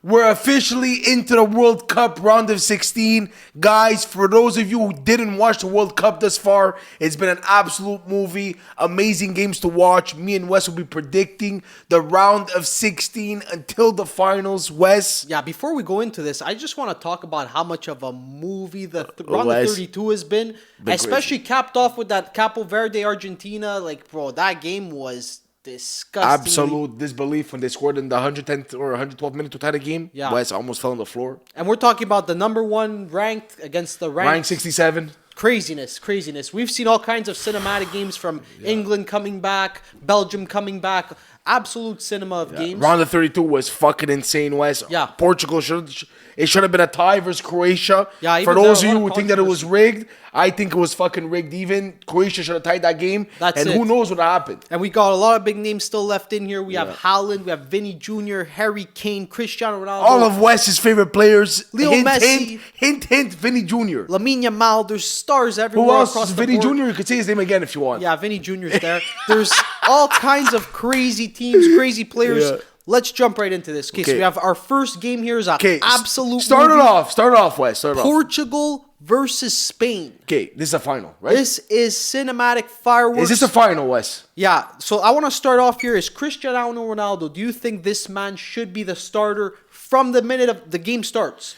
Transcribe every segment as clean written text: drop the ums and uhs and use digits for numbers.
We're officially into the World Cup round of 16. Guys, for those of you who didn't watch the World Cup thus far, it's been an absolute movie. Amazing games to watch. Me and Wes will be predicting the round of 16 until the finals. Wes? Yeah, before we go into this, I just want to talk about how much of a movie the round of 32 has been. Especially capped off with that Capo Verde Argentina. Like, bro, that game was disgusting. Absolute disbelief when they scored in the 110th or 112th minute to tie the game. Yeah. Wes almost fell on the floor. And we're talking about the number one ranked against the Rank 67. Craziness. We've seen all kinds of cinematic games from England coming back, Belgium coming back. Absolute cinema of games. Round of 32 was fucking insane, Wes. Yeah. Portugal should have been a tie versus Croatia. Yeah, for those of you who think that it was rigged, I think it was fucking rigged even. Croatia should have tied that game. Who knows what happened. And we got a lot of big names still left in here. We have Haaland, we have Vinny Jr., Harry Kane, Cristiano Ronaldo. All of Wes's favorite players. Lionel Messi. Hint, Vinny Jr. Lamine Yamal. There's stars everywhere. Who else across is the Vinny board. Jr.? You could say his name again if you want. Yeah, Vinny Jr.'s there. There's all kinds of crazy teams, crazy players. Yeah. Let's jump right into this. Okay, so we have our first game here is an absolute Start it off, Wes. Portugal versus Spain. Okay, this is a final, right? This is cinematic fireworks. Is this a final, Wes? Yeah, so I want to start off here. Is Cristiano Ronaldo, do you think this man should be the starter from the minute of the game starts?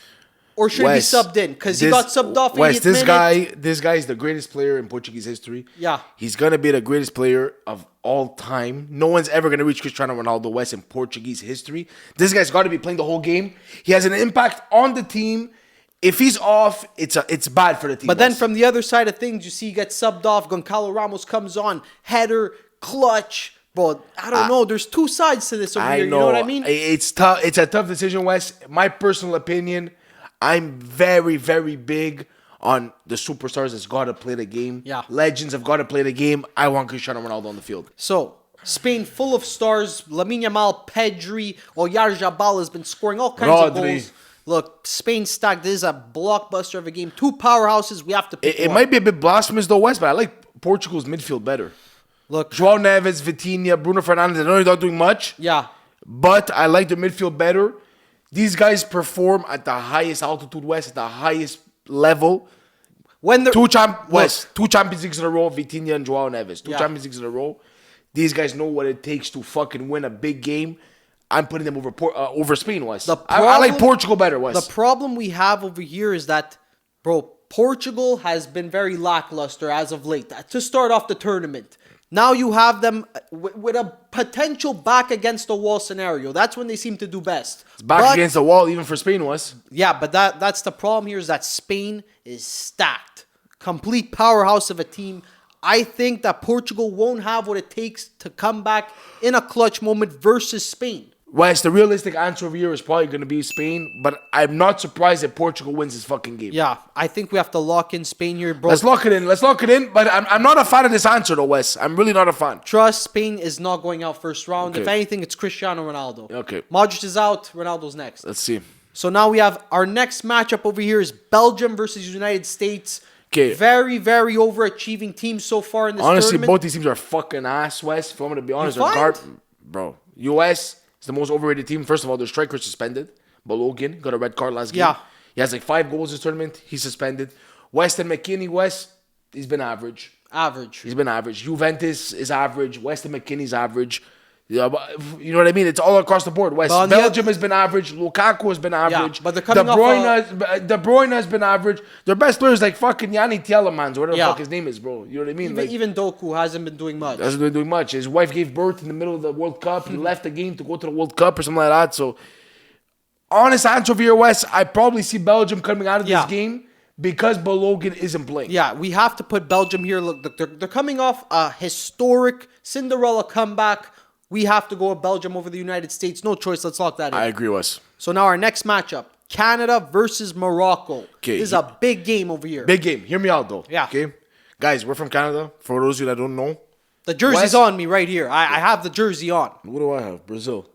Or should he be subbed in? Because he got subbed off in this guy is the greatest player in Portuguese history. Yeah. He's going to be the greatest player of all time. No one's ever going to reach Cristiano Ronaldo West in Portuguese history. This guy's got to be playing the whole game. He has an impact on the team. If he's off, it's bad for the team. But then from the other side of things, you see he gets subbed off. Goncalo Ramos comes on. Header, clutch. Bro, I don't know. There's two sides to this over here. You know what I mean? It's tough. It's a tough decision, Wes. My personal opinion, I'm very, very big on the superstars that's got to play the game. Yeah. Legends have got to play the game. I want Cristiano Ronaldo on the field. So, Spain full of stars. Lamine Yamal, Pedri, Oyarzabal has been scoring all kinds of goals. Look, Spain stacked. This is a blockbuster of a game. Two powerhouses. We have to pick It might be a bit blasphemous though, Wes, but I like Portugal's midfield better. Look, João Neves, Vitinha, Bruno Fernandes, I know they're not doing much. Yeah. But I like the midfield better. These guys perform at the highest altitude, West, at the highest level. When two Champions Leagues in a row, Vitinha and João Neves. Two Champions Leagues in a row. These guys know what it takes to fucking win a big game. I'm putting them over Spain, West. I like Portugal better, West. The problem we have over here is that, bro, Portugal has been very lackluster as of late. To start off the tournament. Now you have them with a potential back against the wall scenario. That's when they seem to do best. It's back against the wall even for Spain, Wes. Yeah, but that's the problem here is that Spain is stacked. Complete powerhouse of a team. I think that Portugal won't have what it takes to come back in a clutch moment versus Spain. Wes, the realistic answer over here is probably going to be Spain, but I'm not surprised that Portugal wins this fucking game. Yeah, I think we have to lock in Spain here, bro. Let's lock it in, but I'm not a fan of this answer though, Wes. I'm really not a fan. Trust, Spain is not going out first round. Okay. If anything, it's Cristiano Ronaldo. Okay. Modric is out, Ronaldo's next. Let's see. So now we have our next matchup over here is Belgium versus United States. Okay. Very, very overachieving teams so far in this tournament. Honestly, both these teams are fucking ass, Wes. If I'm going to be honest, bro. US is the most overrated team. First of all, their striker suspended. Balogun got a red card last game. Yeah. He has like 5 goals this tournament. He's suspended. Weston McKennie, he's been average. He's been average. Juventus is average. Weston McKennie's average. Yeah, you know what I mean? It's all across the board. Belgium has been average. Lukaku has been average. Yeah, but they're coming De Bruyne has been average. Their best player is like fucking Yanni Tielemans, whatever the fuck his name is, bro. You know what I mean? Even Doku hasn't been doing much. His wife gave birth in the middle of the World Cup. He left the game to go to the World Cup or something like that. So, honest answer over here, Wes, I probably see Belgium coming out of this game because Balogun isn't playing. Yeah, we have to put Belgium here. Look, they're coming off a historic Cinderella comeback. We have to go with Belgium over the United States. No choice. Let's lock that in. I agree, Wes. So now our next matchup, Canada versus Morocco. Okay, this is a big game over here. Big game. Hear me out, though. Yeah. Okay? Guys, we're from Canada. For those of you that don't know. The jersey's on me right here. I have the jersey on. What do I have? Brazil.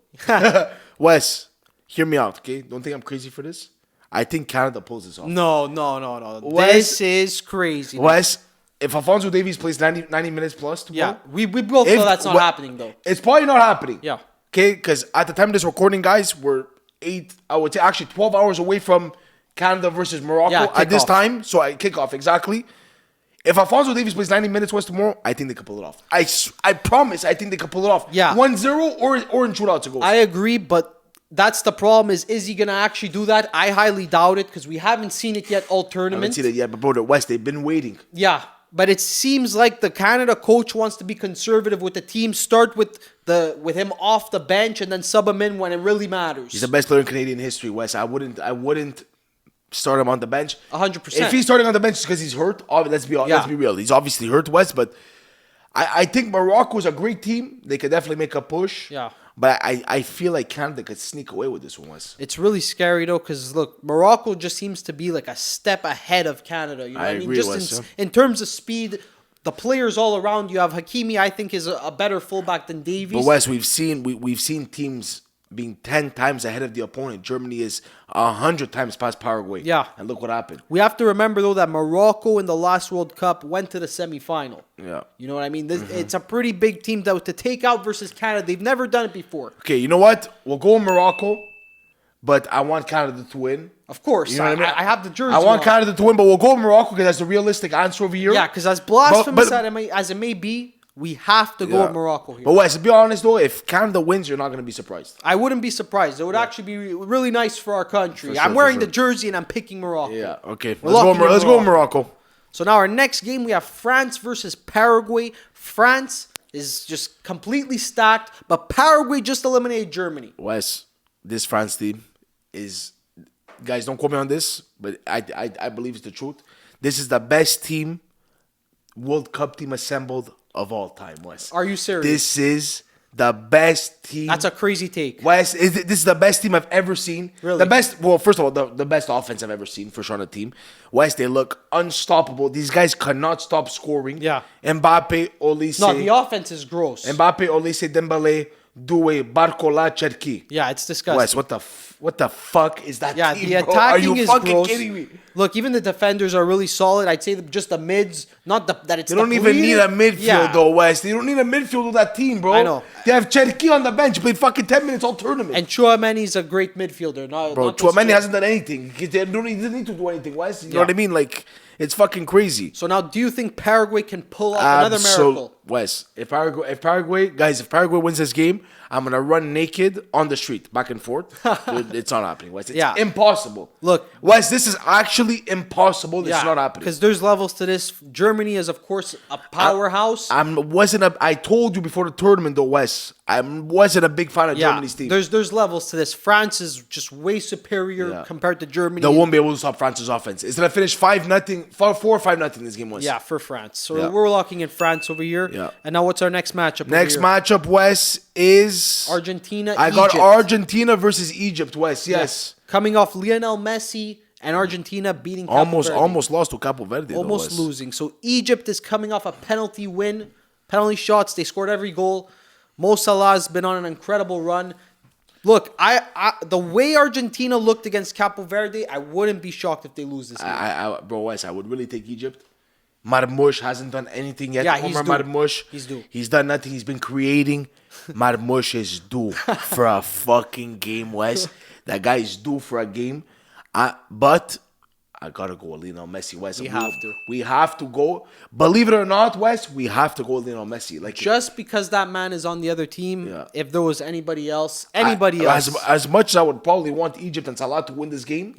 Wes, hear me out, okay? Don't think I'm crazy for this. I think Canada pulls this off. No. This is crazy. Wes, if Alphonso Davies plays 90 minutes plus tomorrow... Yeah, we both know that's not happening, though. It's probably not happening. Yeah. Okay, because at the time of this recording, guys, we're I would say actually 12 hours away from Canada versus Morocco Yeah, at this kickoff. time. So I kick off exactly. If Alphonso Davies plays 90 minutes West tomorrow, I think they could pull it off. I promise, I think they could pull it off. Yeah. 1-0 or in shootouts it goes. I agree, but that's the problem. Is he gonna actually do that? I highly doubt it because we haven't seen it yet all I tournament. haven't seen it yet, but bro, the West, they've been waiting. Yeah, but it seems like the Canada coach wants to be conservative with the team. Start with him off the bench and then sub him in when it really matters. He's the best player in Canadian history, West. I wouldn't start him on the bench. 100%. If he's starting on the bench because he's hurt, let's be real. He's obviously hurt, West, but I think Morocco is a great team. They could definitely make a push. Yeah. But I feel like Canada could sneak away with this one, West. It's really scary though, because look, Morocco just seems to be like a step ahead of Canada. You know what I mean? agree, Just Wes, in terms of speed, the players all around. You have Hakimi, I think, is a better fullback than Davies. But Wes, we've seen teams being 10 times ahead of the opponent. Germany is 100 times past Paraguay. Yeah. And look what happened. We have to remember though that Morocco in the last World Cup went to the semifinal. Yeah. You know what I mean? It's a pretty big team to take out versus Canada. They've never done it before. Okay, you know what? We'll go Morocco, but I want Canada to win. Of course, You know what I mean? I have the jersey. I want on. Canada to win, but we'll go Morocco because that's the realistic answer over here. Yeah, because as blasphemous But- as it may be, we have to go with Morocco here. But Wes, to be honest though, if Canada wins, you're not going to be surprised. I wouldn't be surprised. It would actually be really nice for our country. For I'm sure, wearing for the sure. jersey and I'm picking Morocco. Yeah, okay. We're Let's locking in go Morocco. So now our next game, we have France versus Paraguay. France is just completely stacked, but Paraguay just eliminated Germany. Wes, this France team is, guys, don't quote me on this, but I believe it's the truth. This is the best team, World Cup team assembled of all time, Wes. Are you serious? This is the best team. That's a crazy take. Wes, this is the best team I've ever seen. Really? The best, well, first of all, the best offense I've ever seen for sure on a team. Wes, they look unstoppable. These guys cannot stop scoring. Yeah. Mbappe, Olise. No, the offense is gross. Mbappe, Olise, Dembele, Doué, Barcola, Cherki. Yeah, it's disgusting. Wes, what the fuck is that Yeah, team, the bro? Are you attacking is fucking gross. kidding me? Look, even the defenders are really solid. I'd say just the mids, not that it's. They don't even need a midfield, though, Wes. They don't need a midfield with that team, bro. I know. They have Cherki on the bench. He played fucking 10 minutes all tournament. And Chouameni's a great midfielder. Bro, Chouameni hasn't done anything. He doesn't need to do anything, Wes. You know what I mean? Like, it's fucking crazy. So now, do you think Paraguay can pull off another miracle? Wes, if Paraguay wins this game, I'm gonna run naked on the street, back and forth. Dude, it's not happening, Wes. It's impossible. Look, Wes, this is actually impossible. It's not happening. Because there's levels to this. Germany is, of course, a powerhouse. I told you before the tournament, though, Wes. I wasn't a big fan of Germany's team. There's levels to this. France is just way superior compared to Germany. They won't be able to stop France's offense. It's gonna finish 5-0, 4 or 5-0 this game was. Yeah, for France. So we're locking in France over here. Yeah. And now what's our next matchup? Next matchup, Wes, is Argentina. I got Egypt. Argentina versus Egypt, Wes. Yes. Coming off Lionel Messi and Argentina beating Capo Verde. Almost lost to Capo Verde. Almost losing. So Egypt is coming off a penalty win. Penalty shots. They scored every goal. Mo Salah's been on an incredible run. Look, the way Argentina looked against Capo Verde, I wouldn't be shocked if they lose this game. Bro, Wes, I would really take Egypt. Marmoush hasn't done anything yet. Yeah, he's due. Marmoush. He's due. He's done nothing. He's been creating. Marmoush is due for a fucking game, Wes. That guy is due for a game. But I gotta go with Lionel Messi, Wes. We have to go. Believe it or not, Wes, we have to go with Lionel Messi. Like, just because that man is on the other team, if there was anybody else. As much as I would probably want Egypt and Salah to win this game,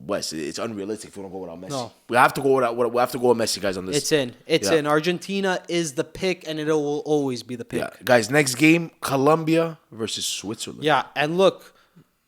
Wes, it's unrealistic if we don't go without Messi. No. We have to go with Messi, guys, on this. It's in. Argentina is the pick, and it will always be the pick. Yeah. Guys, next game, Colombia versus Switzerland. Yeah, and look,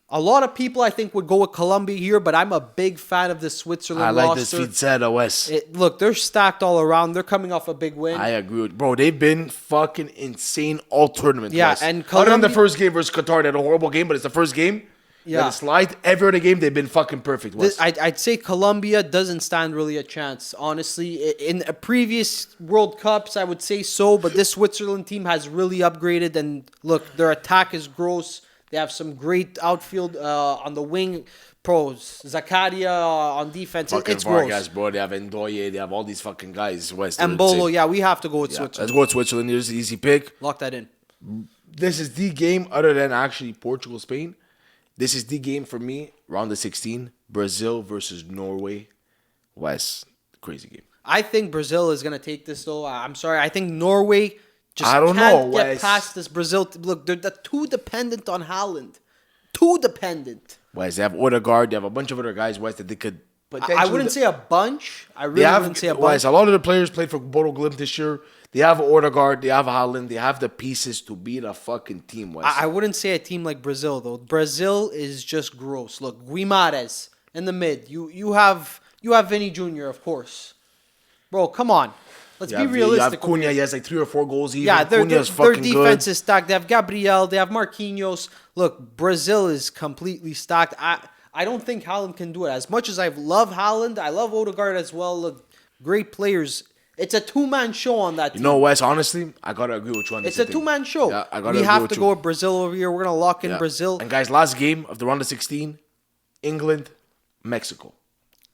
a lot of people I think would go with Colombia here, but I'm a big fan of this Switzerland roster. I like this Fitzetta, Wes. Look, they're stacked all around. They're coming off a big win. I agree with bro. They've been fucking insane all tournament. Yeah, Wes. and other than the first game versus Qatar, they had a horrible game, but it's the first game. Yeah, slide. Every other game, they've been fucking perfect. Wes. I'd say Colombia doesn't stand really a chance, honestly. In previous World Cups, I would say so, but this Switzerland team has really upgraded. And look, their attack is gross. They have some great outfield on the wing pros. Zakaria on defense. It's Vargas, gross. Bro. They have Ndoye. They have all these fucking guys. West. And Bolo, we have to go with Switzerland. Let's go with Switzerland. Here's the easy pick. Lock that in. This is the game other than actually Portugal, Spain. This is the game for me. Round of 16. Brazil versus Norway. West. Crazy game. I think Brazil is going to take this, though. I'm sorry. I think Norway just I don't can't know, get Wes. past this Brazil. Look, they're too dependent on Haaland. Too dependent. West. They have Odegaard. They have a bunch of other guys, West, that they could potentially... I wouldn't say a bunch. I really wouldn't say a bunch. West, a lot of the players played for Bodo Glimt this year. They have Odegaard. They have Haaland. They have the pieces to beat a fucking team, West. I wouldn't say a team like Brazil, though. Brazil is just gross. Look, Guimarães in the mid. You have Vinny Jr., of course. Bro, come on. Let's be realistic. You have Cunha. He has like 3 or 4 goals even. Yeah, their Cunha's defense fucking good. is stacked. They have Gabriel. They have Marquinhos. Look, Brazil is completely stacked. I don't think Haaland can do it. As much as I love Haaland, I love Odegaard as well. Look, great players. It's a two-man show on that team. You know, Wes, honestly, I got to agree with you on this. It's a two-man show. Yeah, I gotta we agree have with to you. go with Brazil over here. We're going to lock in Brazil. And guys, last game of the round of 16, England, Mexico.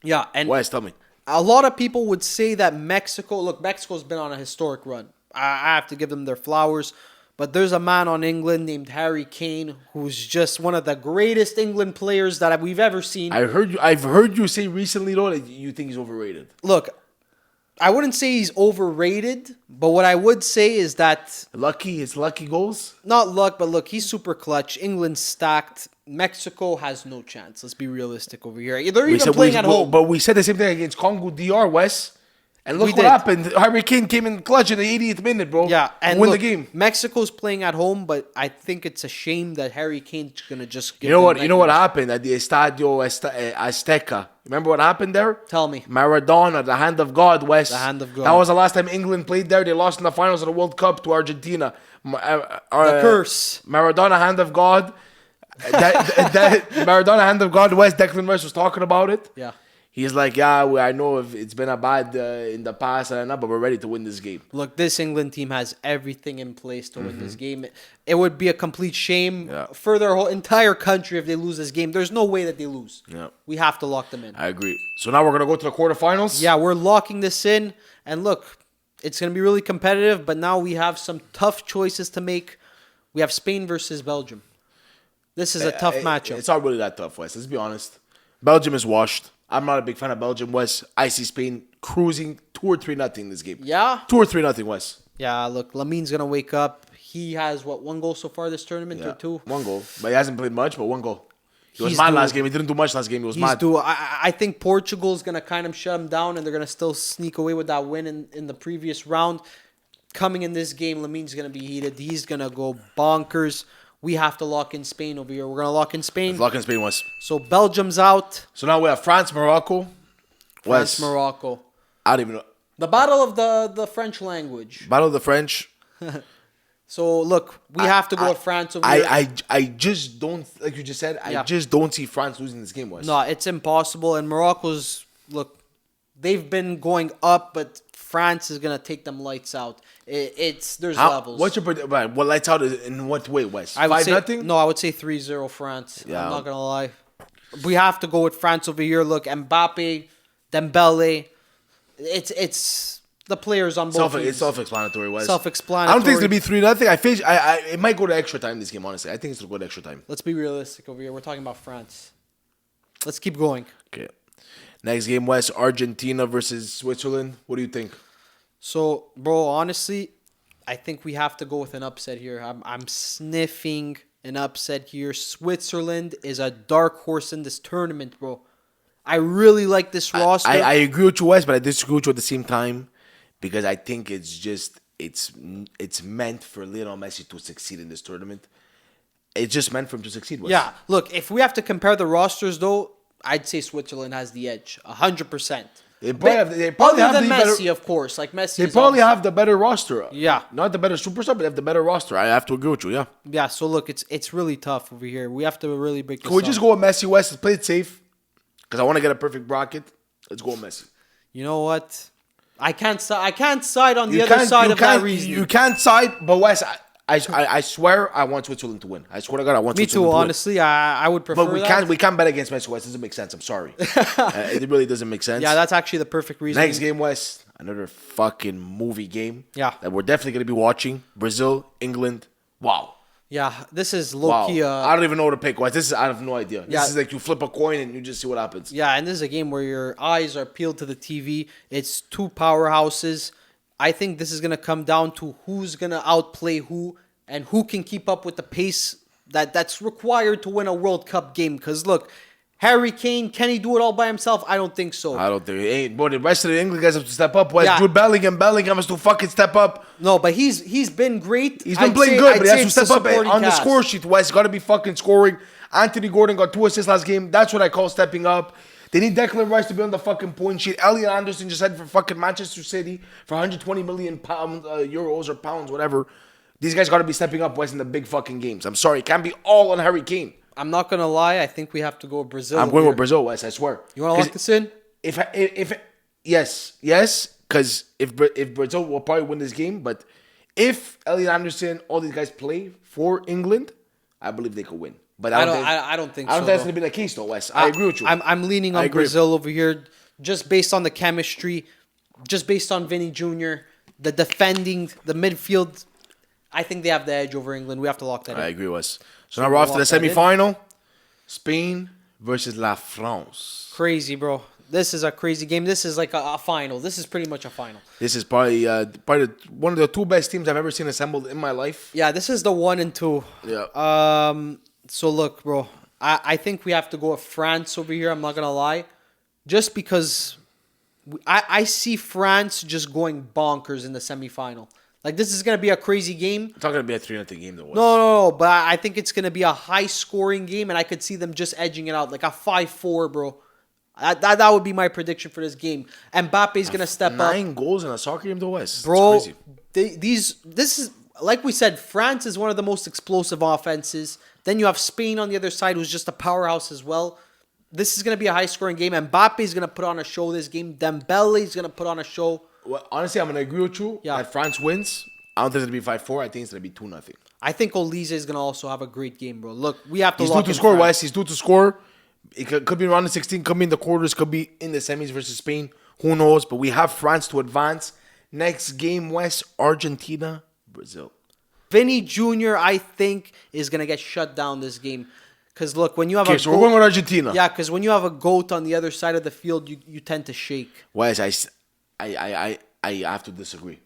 Yeah, and Wes, tell me. a lot of people would say that Mexico's been on a historic run. I have to give them their flowers. But there's a man on England named Harry Kane who's just one of the greatest England players that we've ever seen. I've heard you say recently, though, that you think he's overrated. Look, I wouldn't say he's overrated, but what I would say is that... His lucky goals? Not luck, but look, he's super clutch. England's stacked. Mexico has no chance. Let's be realistic over here. They're even playing at home. But we said the same thing against Congo DR, Wes. And look We what did. happened. Harry Kane came in clutch in the 80th minute, bro. Yeah, and win look, the game. Mexico's playing at home, but I think it's a shame that Harry Kane's gonna just give You know what? them You know what nightmares. happened at the Estadio Azteca? Remember what happened there? Tell me. Maradona, the hand of God, Wes. The hand of God. That was the last time England played there. They lost in the finals of the World Cup to Argentina. The curse. Maradona, hand of God. Maradona, hand of God. Wes, Declan Rice was talking about it. Yeah. He's like, yeah, I know if it's been a bad in the past, but we're ready to win this game. Look, this England team has everything in place to win this game. It would be a complete shame for their whole entire country if they lose this game. There's no way that they lose. Yeah. We have to lock them in. I agree. So now we're going to go to the quarterfinals. Yeah, we're locking this in. And look, it's going to be really competitive, but now we have some tough choices to make. We have Spain versus Belgium. This is a tough matchup. It's not really that tough, Wes. Let's be honest. Belgium is washed. I'm not a big fan of Belgium, Wes. I see Spain cruising 2 or 3-0 in this game. Yeah? 2 or 3-0, Wes. Yeah, look, Lamin's going to wake up. He has, 1 goal so far this tournament or 2? 1 goal. But he hasn't played much, but 1 goal. He was He's mad due. last game. He didn't do much last game. He was He's mad. due. I think Portugal's going to kind of shut him down, and they're going to still sneak away with that win in the previous round. Coming in this game, Lamin's going to be heated. He's going to go bonkers. We have to lock in Spain over here. We're going to lock in Spain. Lock in Spain, Wes. So Belgium's out. So now we have France, Morocco. France, Wes. Morocco. I don't even know. The battle of the French language. Battle of the French. So look, we have to go with France over here. I just don't, like you just said, I just don't see France losing this game, Wes. No, it's impossible. And Morocco's, look, they've been going up, but France is going to take them lights out. There's levels. What's your prediction? What lights out in what way, Wes? I would 5-0? No, I would say 3-0 France. Yeah. I'm not going to lie. We have to go with France over here. Look, Mbappe, Dembele. It's the players on both teams. It's self-explanatory, Wes. Self-explanatory. I don't think it's going to be 3-0. It might go to extra time this game, honestly. I think it's going to go to extra time. Let's be realistic over here. We're talking about France. Let's keep going. Okay. Next game, Wes. Argentina versus Switzerland. What do you think? So, bro, honestly, I think we have to go with an upset here. I'm sniffing an upset here. Switzerland is a dark horse in this tournament, bro. I really like this roster. I agree with you, Wes, but I disagree with you at the same time because I think it's meant for Lionel Messi to succeed in this tournament. It's just meant for him to succeed, Wes. Yeah, look, if we have to compare the rosters, though, I'd say Switzerland has the edge, 100%. They probably have Other than the Messi, better, of course. Like Messi, they is probably obviously- have the better roster. Yeah. Not the better superstar, but they have the better roster. I have to agree with you, yeah. Yeah, so look, it's really tough over here. We have to really break this Can we up. just go with Messi, West? Let's play it safe. Because I want to get a perfect bracket. Let's go with Messi. You know what? I can't side on the other side of that reason. You can't side, but West, I swear I want Switzerland to win. I swear to God, I want Me Switzerland too, to win. honestly. I would prefer But we can't bet against Messi, West. It doesn't make sense. I'm sorry. It really doesn't make sense. Yeah, that's actually the perfect reason. Next game, West. Another fucking movie game. Yeah. That we're definitely going to be watching. Brazil, England. Wow. Yeah, this is Wow. low-key. I don't even know what to pick, Wes. This is I have no idea. Yeah. This is like you flip a coin and you just see what happens. Yeah, and this is a game where your eyes are peeled to the TV. It's two powerhouses. I think this is going to come down to who's going to outplay who and who can keep up with the pace that's required to win a World Cup game. Because, look, Harry Kane, can he do it all by himself? I don't think so. I don't think ain't. But the rest of the England guys have to step up. Wes, Yeah. Jude Bellingham has to fucking step up. No, but he's been great. He's been playing good, but he has to step up on the score sheet. Wes got to be fucking scoring. Anthony Gordon got 2 assists last game. That's what I call stepping up. They need Declan Rice to be on the fucking point sheet. Elliot Anderson just headed for fucking Manchester City for 120 million pounds, euros or pounds, whatever. These guys got to be stepping up, Wes, in the big fucking games. I'm sorry, it can't be all on Harry Kane. I'm not going to lie. I think we have to go with Brazil. I'm going with Brazil, Wes. I swear. You want to lock this in? Yes, because if Brazil will probably win this game, but if Elliot Anderson, all these guys play for England, I believe they could win. But I don't think so. I don't think that's gonna be the case, though, Wes. I agree with you. I'm leaning on Brazil over here, just based on the chemistry, just based on Vinny Jr., the defending, the midfield. I think they have the edge over England. We have to lock that in. I agree, Wes. So now we're off to the semifinal. Spain versus La France. Crazy, bro. This is a crazy game. This is like a final. This is pretty much a final. This is probably one of the 2 best teams I've ever seen assembled in my life. Yeah, this is the 1 and 2. Yeah. So look, bro. I think we have to go with France over here. I'm not gonna lie, just because I see France just going bonkers in the semifinal. Like, this is gonna be a crazy game. It's not gonna be a 3-0 game, though. No. But I think it's gonna be a high-scoring game, and I could see them just edging it out, like a 5-4, bro. That would be my prediction for this game. Mbappe's gonna step up. 9 goals in a soccer game, though, Wes. Bro, It's crazy. this is, like we said, France is one of the most explosive offenses. Then you have Spain on the other side, who's just a powerhouse as well. This is going to be a high-scoring game. Mbappe is going to put on a show this game. Dembele is going to put on a show. Well, honestly, I'm going to agree with you that France wins. I don't think it's going to be 5-4. I think it's going to be 2-0. I think Olise is going to also have a great game, bro. Look, we have to He's lock due to in score, France. Wes. He's due to score. It could be around the 16, could be in the quarters, could be in the semis versus Spain. Who knows? But we have France to advance. Next game, Wes, Argentina, Brazil. Vinny Jr., I think, is going to get shut down this game. Because, look, when you have Okay, so we're going with Argentina. Yeah, because when you have a GOAT on the other side of the field, you tend to shake. Wes, I have to disagree.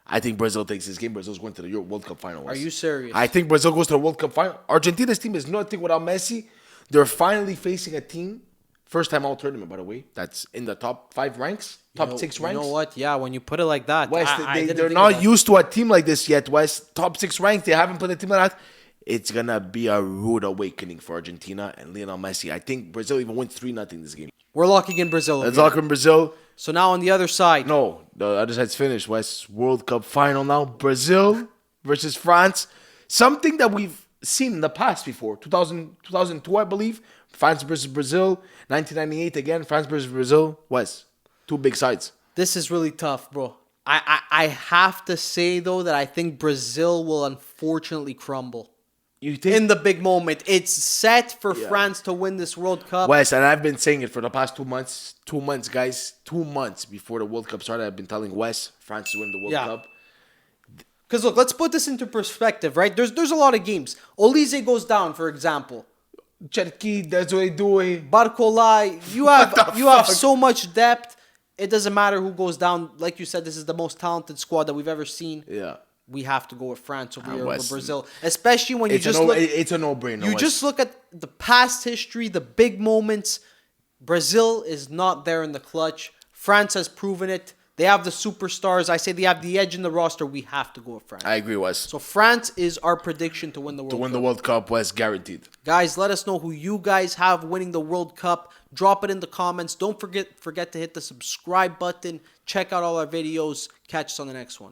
I think Brazil takes this game. Brazil's going to the World Cup final, Wes. Are you serious? I think Brazil goes to the World Cup final. Argentina's team is nothing without Messi. They're finally facing a team, first time all tournament, by the way, that's in the top 5 ranks, top 6 ranks. You know what? Yeah, when you put it like that, Wes, I didn't they're think not of that. used to a team like this yet, Wes. Top 6 ranks, they haven't put a team like that. It's going to be a rude awakening for Argentina and Lionel Messi. I think Brazil even wins 3-0 this game. We're locking in Brazil. Let's lock in Brazil. So now on the other side. No, the other side's finished, Wes. World Cup final now. Brazil versus France. Something that we've seen in the past before. 2002, I believe. France versus Brazil. 1998 again. France versus Brazil. Wes, 2 big sides. This is really tough, bro. I have to say, though, that I think Brazil will unfortunately crumble. You think? In the big moment. It's set for France to win this World Cup. Wes, and I've been saying it for the past 2 months. 2 months, guys. 2 months before the World Cup started, I've been telling Wes, France to win the World Cup. Because, look, let's put this into perspective, right? There's a lot of games. Olise goes down, for example. Cherki, that's what they do. Barcola, you have so much depth. It doesn't matter who goes down. Like you said, this is the most talented squad that we've ever seen. Yeah. We have to go with France over here over Wes, Brazil. Especially when you It's just look... it's a no-brainer. You Wes. just look at the past history, the big moments. Brazil is not there in the clutch. France has proven it. They have the superstars. I say they have the edge in the roster. We have to go with France. I agree, Wes. So France is our prediction to win the World Cup. To win the World Cup, Wes, guaranteed. Guys, let us know who you guys have winning the World Cup. Drop it in the comments. Don't forget to hit the subscribe button. Check out all our videos. Catch us on the next one.